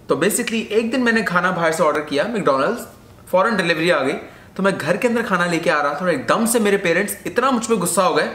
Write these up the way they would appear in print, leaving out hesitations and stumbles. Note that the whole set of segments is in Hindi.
तो बेसिकली एक दिन मैंने खाना बाहर से ऑर्डर किया मैकडॉनल्ड्स, फौरन डिलीवरी आ गई। तो मैं घर के अंदर खाना लेके आ रहा था और एकदम से मेरे पेरेंट्स इतना मुझ पे गुस्सा हो गए।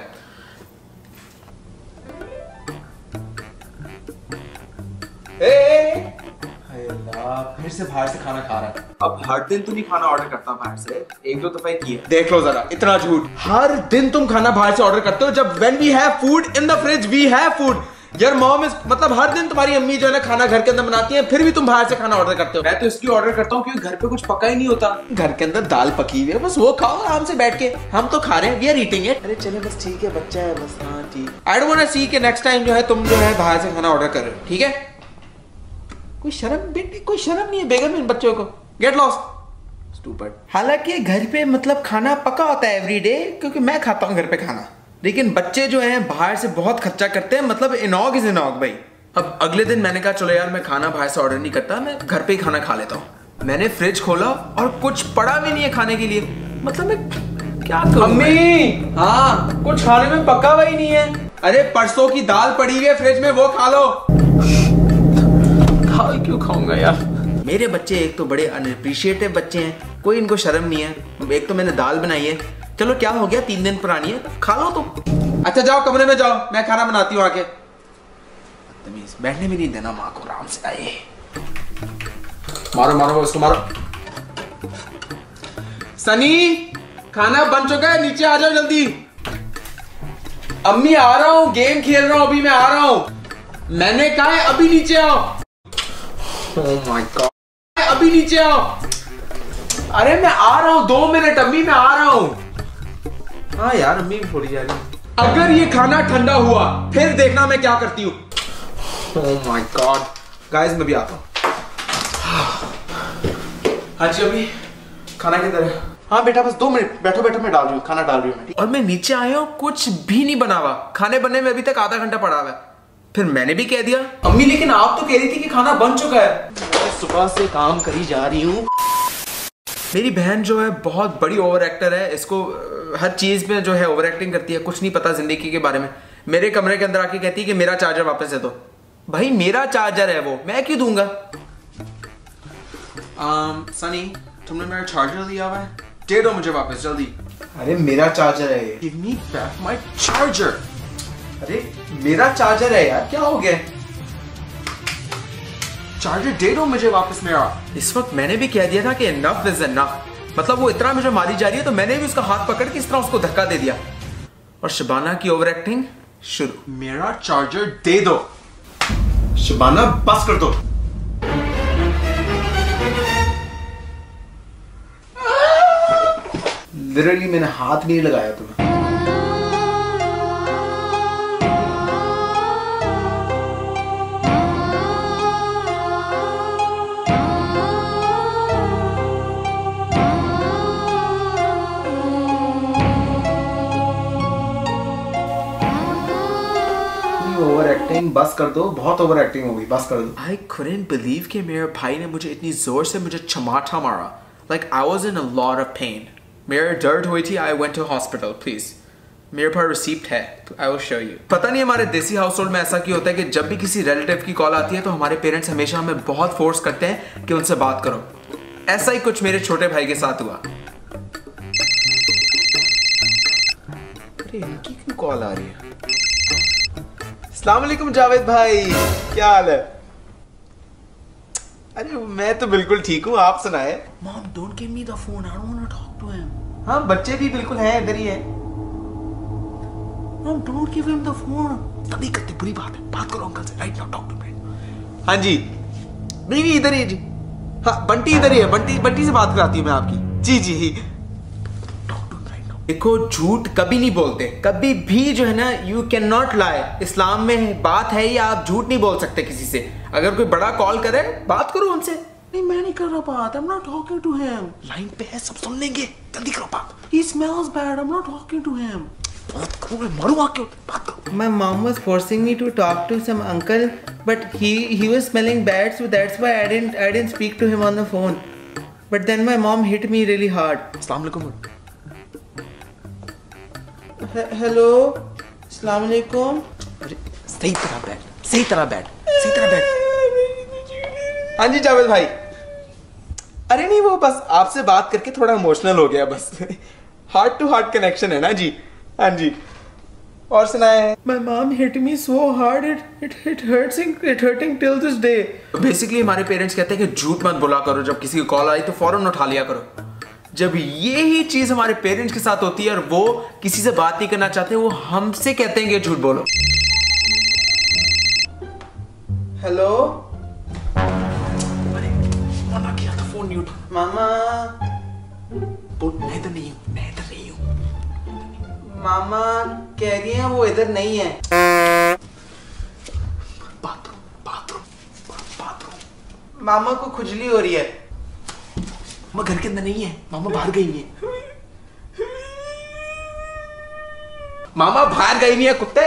फिर से बाहर से खाना खा रहा है। अब हर दिन तो नहीं खाना ऑर्डर करता बाहर से, एक दो दफा किया। देख लो जरा, इतना झूठ। हर दिन तुम खाना बाहर से ऑर्डर करते हो, जब when we have food in the fridge we have food. यार मॉम इज, मतलब हर दिन तुम्हारी अम्मी जो है ना खाना घर के अंदर बनाती है, फिर भी तुम बाहर से खाना ऑर्डर करते हो। मैं तो इसलिए ऑर्डर करता हूँ क्योंकि घर पे कुछ पका ही नहीं होता। घर के अंदर दाल पकी हुई है, बस वो खाओ आराम से बैठ के। हम तो खा रहे हैं, वी आर ईटिंग इट। अरे चले बस, ठीक है, बच्चा है बस। हाँ ठीक। आई डोंट वांट टू सी कि नेक्स्ट टाइम जो है तुम जो है बाहर से खाना ऑर्डर कर रहे हो, ठीक है? कोई शर्म नहीं है बेगम इन बच्चों को। Get lost stupid. हालांकि घर पे मतलब खाना पका होता है एवरी डे, क्योंकि मैं खाता हूँ घर पे खाना। लेकिन बच्चे जो हैं बाहर से बहुत खर्चा करते हैं, मतलब इनॉग इज इनॉग भाई। अब अगले दिन मैंने कहा चलो यार मैं खाना बाहर से ऑर्डर नहीं करता, मैं घर पे ही खाना खा लेता हूँ। मैंने फ्रिज खोला और कुछ पड़ा भी नहीं है खाने के लिए। मतलब मैं क्या करूं? अम्मी, हाँ कुछ खाने में पका हुआ ही नहीं है। अरे परसों की दाल पड़ी हुई है फ्रिज में, वो खा लो। क्यों खाऊंगा यार? मेरे बच्चे एक तो बड़े अनअप्रिशिएटिव बच्चे हैं, कोई इनको शर्म नहीं है। एक तो मैंने दाल बनाई है, चलो क्या हो गया, 3 दिन पुरानी है, खा लो तुम। अच्छा जाओ कमरे में जाओ, मैं खाना बनाती हूँ आके। तमीज बैठने भी नहीं देना माँ को, आराम से आए। मारो मारो उसको मारो। सनी खाना बन चुका है, नीचे आ जाओ जल्दी। अम्मी आ रहा हूँ, गेम खेल रहा हूँ अभी, मैं आ रहा हूँ। मैंने कहा है अभी नीचे आओ। Oh my God. अभी नीचे आओ। अरे मैं आ रहा हूँ, 2 मिनट अम्मी, मैं आ रहा हूँ। हाँ यार अम्मी भी थोड़ी जा रही है। अगर ये खाना ठंडा हुआ फिर देखना मैं क्या करती हूँ। Oh my God. गाइस मैं भी आता हूँ। हाँ जी अभी खाना किधर है? हाँ बेटा बस 2 मिनट बैठो बैठो, मैं डाल रही हूँ, खाना डाल रही हूँ। और मैं नीचे आया हूँ, कुछ भी नहीं बना हुआ। खाने बनने में अभी तक आधा घंटा पड़ा हुआ है। फिर मैंने भी कह दिया अम्मी लेकिन आप तो कह रही थी कि खाना बन चुका है। मैं सुबह से काम करी जा रही हूँ। मेरी बहन जो है बहुत बड़ी ओवर एक्टर है, इसको हर चीज में जो है ओवर एक्टिंग करती है, कुछ नहीं पता जिंदगी के बारे में। मेरे कमरे के अंदर आके कहती है कि मेरा चार्जर वापस दे दो। भाई मेरा चार्जर है वो, मैं क्यों दूंगा? सनी तुमने मेरा चार्जर दिया हुआ है, दे दो मुझे वापस जल्दी। अरे मेरा चार्जर है, give me back my charger. अरे मेरा चार्जर है यार, क्या हो गया? चार्जर दे दो मुझे वापस मेरा। इस वक्त मैंने भी कह दिया था कि इनफ इज इनफ। मतलब वो इतना मुझे मारी जा रही है तो मैंने भी उसका हाथ पकड़ के इस तरह उसको धक्का दे दिया। और शबाना की ओवर एक्टिंग शुरू। मेरा चार्जर दे दो। शबाना बस कर दो। लिटरली मैंने हाथ नहीं लगाया तुम्हें। ओवर एक्टिंग बस कर दो, बहुत ओवर एक्टिंग हो गई, बस कर दो। I couldn't believe कि मेरे भाई ने मुझे इतनी जोर से मुझे चमाटा मारा। Like I was in a lot of pain. मेरे दर्द हुई थी, I went to hospital, please. मेरे पास रिसीप्ट है, तो I will show you. पता नहीं हमारे देसी हाउस होल्ड में ऐसा क्यों होता है कि जब भी किसी रिलेटिव की कॉल आती है तो हमारे पेरेंट्स हमेशा हमें बहुत फोर्स करते हैं कि उनसे बात करो। ऐसा ही कुछ मेरे छोटे भाई के साथ हुआ। अरे इनकी क्यों कॉल आ रही है? अस्सलाम वालेकुम जावेद भाई, क्या हाल है? अरे मैं तो बिल्कुल ठीक हूँ, आप सुनाए? Mom don't give me the phone, I don't want to talk to him. हाँ बच्चे भी बिल्कुल हैं, इधर ही हैं। Mom don't give him the phone. तभी करते, बुरी बात है, बात करो अंकल से right now, talk to me. हाँ जी, नहीं इधर ही जी। हाँ बंटी इधर ही है, बंटी से बात कराती हूँ मैं आपकी। जी जी। देखो झूठ कभी नहीं बोलते, कभी भी जो है ना, यू कैन नॉट लाई। इस्लाम में बात है या आप झूठ नहीं बोल सकते किसी से। अगर कोई बड़ा कॉल करे बात करो उनसे। नहीं मैं नहीं कर रहा बात, I am not talking to him. Line पे है, सब सुन लेंगे, जल्दी करो बात। He smells bad, I am not talking to him. बात करो, मैं मरूं आके, बात करो। My mom was forcing me to talk to some uncle, but he was smelling bad, so that's why I didn't speak to him on the phone. But then my mom hit me really hard. अस्सलाम वालेकुम। हेलो अस्सलाम वालेकुम। अरे सही तरह बैठ, सही तरह बैठ, सही तरह बैठ। हाँ जी जावेद भाई। अरे नहीं, वो बस आपसे बात करके थोड़ा इमोशनल हो गया बस। हार्ट टू हार्ट कनेक्शन है ना जी। हाँ जी, और सुनाए। My mom hit me so hard it hurting till this day. Basically हमारे पेरेंट्स कहते हैं कि झूठ मत बोला करो, जब किसी की कॉल आई तो फौरन उठा लिया करो। जब ये ही चीज हमारे पेरेंट्स के साथ होती है और वो किसी से बात नहीं करना चाहते, वो हमसे कहते हैं कि झूठ बोलो। हेलो, मना किया था, फोन नहीं उठा। मामा मैं तो नहीं हूँ, मामा कह रही हैं वो इधर नहीं है। बाथरूम मामा को खुजली हो रही है। मामा घर के अंदर नहीं है, मामा बाहर गई है। मामा बाहर गई नहीं है कुत्ते।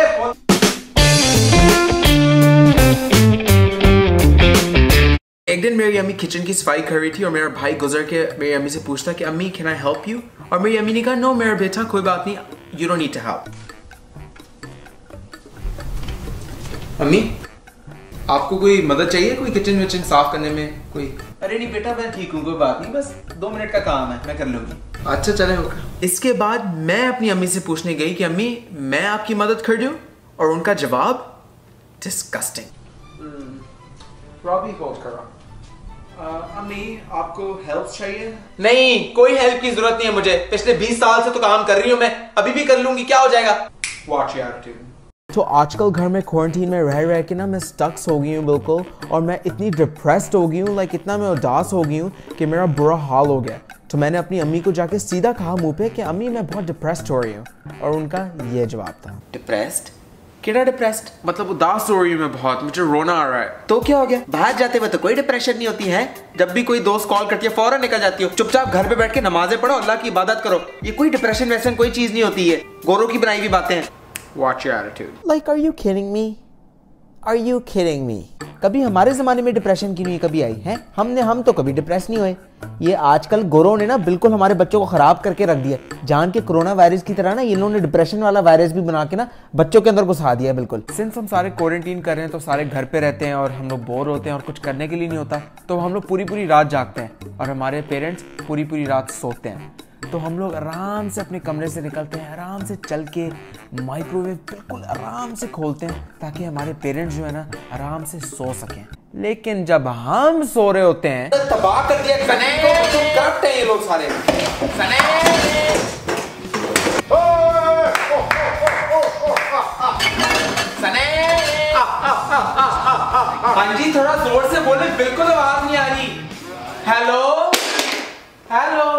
एक दिन मेरी अम्मी किचन की सफाई कर रही थी और मेरा भाई गुजर के मेरी अम्मी से पूछता कि अम्मी कैन आई हेल्प यू, और मेरी अम्मी ने कहा नो मेरा बेटा कोई बात नहीं, you don't need to help. अम्मी आपको कोई मदद चाहिए, कोई किचन विचन साफ करने में कोई? अरे नहीं बेटा मैं ठीक हूँ, कोई बात नहीं, बस 2 मिनट का काम है, मैं कर लूंगी। अच्छा चले होगा। इसके बाद मैं अपनी अम्मी से पूछने गई कि अम्मी मैं आपकी मदद कर दूं, और उनका जवाब डिस्गस्टिंग। रॉबी कॉल करा। अम्मी आपको हेल्प चाहिए? नहीं, कोई हेल्प की जरूरत नहीं है मुझे, पिछले 20 साल से तो काम कर रही हूँ मैं, अभी भी कर लूंगी, क्या हो जाएगा। Watch your attitude. तो आजकल घर में क्वारंटीन में रह के ना मैं स्टक्स हो गई हूँ बिल्कुल, और मैं इतनी डिप्रेस्ड हो गई हूँ, लाइक इतना मैं उदास हो गई हूँ कि मेरा बुरा हाल हो गया। तो मैंने अपनी अम्मी को जाके सीधा कहा मुंह पे कि अम्मी मैं बहुत डिप्रेस्ड हो रही हूँ, और उनका ये जवाब था। डिप्रेस्ड? क्या डिप्रेस्ड? मतलब उदास हो रही हूँ मैं बहुत, मुझे रोना आ रहा है। तो क्या हो गया, बाहर जाते हुए तो कोई डिप्रेशन नहीं होती है, जब भी कोई दोस्त कॉल करती है फौरन निकल जाती हो, चुपचाप घर पे बैठ के नमाजें पढ़ो, अल्लाह की इबादत करो, ये कोई डिप्रेशन वैसन कोई चीज नहीं होती है, गोरों की बनाई हुई बातें हैं। Watch your attitude. Like, are you kidding me? Are you kidding me? कभी हमारे ज़माने में डिप्रेशन की नहीं कभी आई है? हम तो कभी डिप्रेस नहीं हुए। ये आजकल गोरों ने ना बिल्कुल हमारे बच्चों को ख़राब करके रख दिया। जान के कोरोना वायरस की तरह ना ये लोगों ने डिप्रेशन वाला वायरस भी बना के ना बच्चों के अंदर घुसा दिया बिल्कुल। सिंस हम सारे क्वारंटीन कर रहे हैं तो सारे घर पे रहते हैं और हम लोग बोर होते हैं और कुछ करने के लिए नहीं होता, तो हम लोग पूरी रात जागते हैं और हमारे पेरेंट्स पूरी रात सोते हैं। तो हम लोग आराम से अपने कमरे से निकलते हैं, आराम से चल के माइक्रोवेव बिल्कुल आराम से खोलते हैं ताकि हमारे पेरेंट्स जो है ना आराम से सो सकें। लेकिन जब हम सो रहे होते हैं तो तबाह कर दिया करते हैं ये लोग सारे। हाँ जी थोड़ा जोर से बोले, बिल्कुल आवाज नहीं आ रही। Hello hello.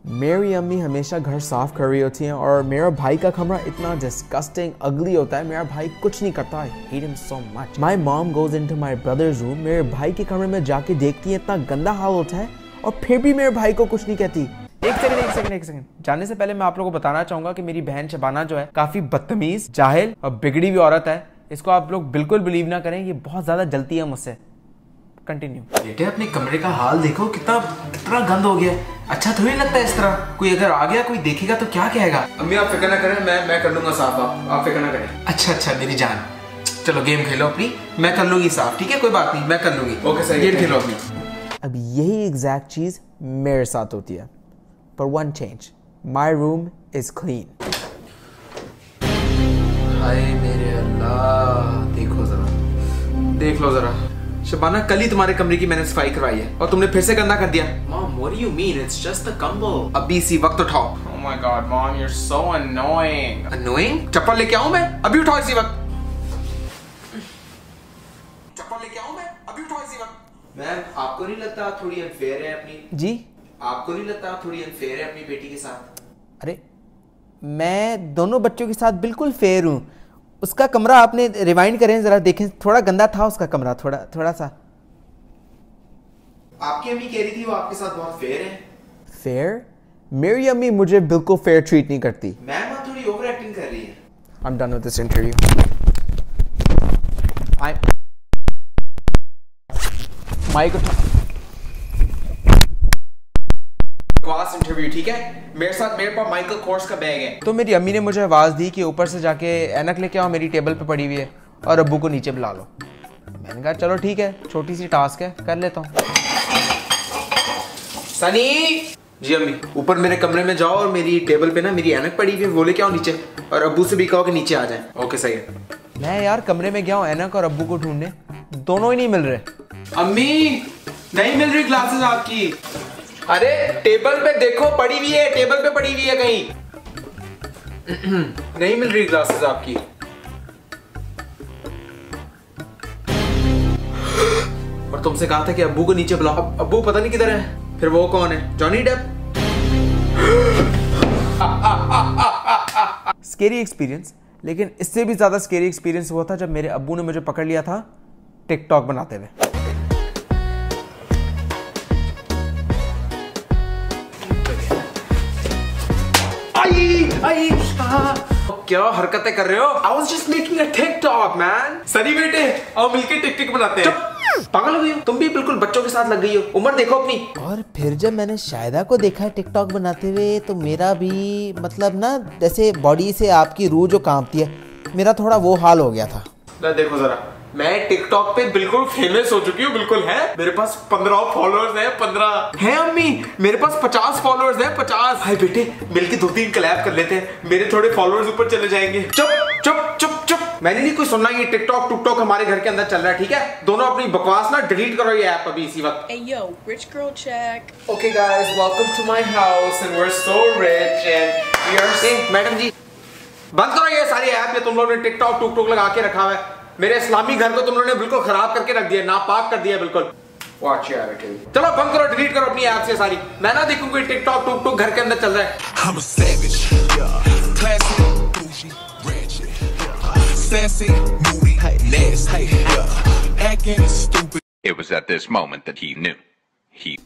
मेरी अम्मी हमेशा घर साफ कर रही होती हैं और मेरा भाई का कमरा इतना डिस्गस्टिंग अगली होता है, मेरा भाई कुछ नहीं करता, I hate him so much. My mom goes into my brother's room, मेरे भाई के कमरे में जाके देखती है, इतना गंदा हाल होता है और फिर भी मेरे भाई को कुछ नहीं कहती। एक सेकंड जाने से पहले मैं आप लोगों को बताना चाहूंगा कि मेरी बहन शबाना जो है काफी बदतमीज, जाहिल और बिगड़ी हुई औरत है। इसको आप लोग बिल्कुल बिलीव ना करें, ये बहुत ज्यादा जलती है मुझसे। कंटिन्यू। बेटे अपने कमरे का हाल देखो, कितना गंद हो गया। अच्छा थोड़ी लगता है इस तरह, कोई अगर आ गया कोई देखेगा तो क्या कहेगा। अम्मी आप फिक्र ना करें, मैं कर लूंगा साफ, आप फिक्र ना करें। अच्छा मेरी जान, चलो गेम खेलो अपनी, मैं कर लूंगी साफ, ठीक है कोई बात नहीं, मैं कर लूंगी। ओके सर गेम खेलो अपनी। अब यही एग्जैक्ट चीज मेरे साथ होती है, पर one change, my room is clean. हाय मेरे अल्लाह, देख लो जरा शबाना, कल ही तुम्हारे कमरे की मैंने सफाई करवाई है और तुमने फिर से गंदा कर दिया। Mom, what do you mean? It's just a कंबल। अभी इसी वक्त उठाओ। Oh my God, Mom, you're so annoying. Annoying? चप्पल लेके आऊं मैं? अभी उठाओ इसी वक्त। चप्पल लेके आऊं मैं? अभी उठाओ इसी वक्त। मैम, आपको नहीं लगता आप थोड़ी अनफेयर है अपनी? जी? आपको नहीं लगता आप थोड़ी अनफेयर है अपनी बेटी के साथ? अरे मैं दोनों बच्चों के साथ बिल्कुल फेयर हूँ। उसका कमरा आपने रिवाइंड करें जरा, देखें थोड़ा गंदा था उसका कमरा, थोड़ा सा। आपकी अम्मी कह रही थी वो आपके साथ बहुत फेयर है। फेयर? मेरी अम्मी मुझे बिल्कुल फेयर ट्रीट नहीं करती। मैम आप थोड़ी ओवर एक्टिंग कर रही है। I'm done with this interview. Mic बकवास इंटरव्यू, ठीक है? मेरे पास माइकल कोर्स का बैग है। तो मेरी अम्मी ने मुझे आवाज दी कि ऊपर से जाके ऐनक लेके आओ, मेरी टेबल पे पड़ी हुई है, और अब्बू को नीचे बुला लो। मैंने कहा चलो ठीक है, छोटी सी टास्क है, कर लेता हूँ। सनी। जी अम्मी। ऊपर मेरे कमरे में जाओ और मेरी टेबल पे ना मेरी ऐनक पड़ी हुई है, वो लेके आओ नीचे, और अब्बू से भी कहो कि नीचे आ जाए। ओके सही है। मैं यार कमरे में गया हूँ ऐनक और अब्बू को ढूंढने, दोनों ही नहीं मिल रहे। अम्मी नहीं मिल रही ग्लासेस आपकी। अरे टेबल पे देखो, पड़ी हुई है, टेबल पे पड़ी हुई है कहीं। नहीं मिल रही ग्लासेस आपकी। और तुमसे कहा था कि अब्बू को नीचे बुलाओ, अब्बू पता नहीं किधर है। फिर वो कौन है? Johnny Depp? स्केरी एक्सपीरियंस, लेकिन इससे भी ज्यादा स्केरी एक्सपीरियंस हुआ था जब मेरे अब्बू ने मुझे पकड़ लिया था टिकटॉक बनाते हुए। क्या हरकतें कर रहे हो? I was just making a TikTok, man. Sunny बेटे, आओ मिलके टिकटिक बनाते हैं। पागल हो गई हो? तुम भी बिल्कुल बच्चों के साथ लग गई हो। उम्र देखो अपनी। और फिर जब मैंने शायदा को देखा टिकटॉक बनाते हुए तो मेरा भी मतलब ना, जैसे बॉडी से आपकी रूह जो कांपती है, मेरा थोड़ा वो हाल हो गया था। देखो जरा, मैं टिकटॉक पे बिल्कुल फेमस हो चुकी हूँ, बिल्कुल है। मेरे पास 15 फॉलोअर्स हैं, 15 है अम्मी। मेरे पास 50 फॉलोअर्स हैं, 50। हाय बेटे, मिलके 2-3 कोलैब कर लेते हैं, मेरे थोड़े फॉलोअर्स ऊपर चले जाएंगे। चुप चुप चुप चुप, मैंने नहीं कुछ सुनना। ये टिकटॉक टुकटॉक हमारे घर के अंदर चल रहा है, ठीक है? दोनों अपनी बकवास ना डिलीट करो ये ऐप अभी इसी वक्त। Hey yo, rich girl check. Okay guys, welcome to my house and we're so rich and we are saying, madam ji बंद करो ये सारी ऐप। ये तुम लोगों ने टिकटॉक टुकटॉक लगा के रखा हुआ है। मेरे इस्लामी घर को तुम लोगों ने बिल्कुल खराब करके रख दिया, नापाक कर दिया बिल्कुल। Watch your attitude. चलो बंद करो, डिलीट करो अपनी ऐप से सारी। मैं ना देखूंगी टिकटॉक टुकटॉक घर के अंदर चल रहा है। I'm a savage, classy, bougie, ratchet, sassy, moody, nasty, acting stupid. It was at this moment that he knew. He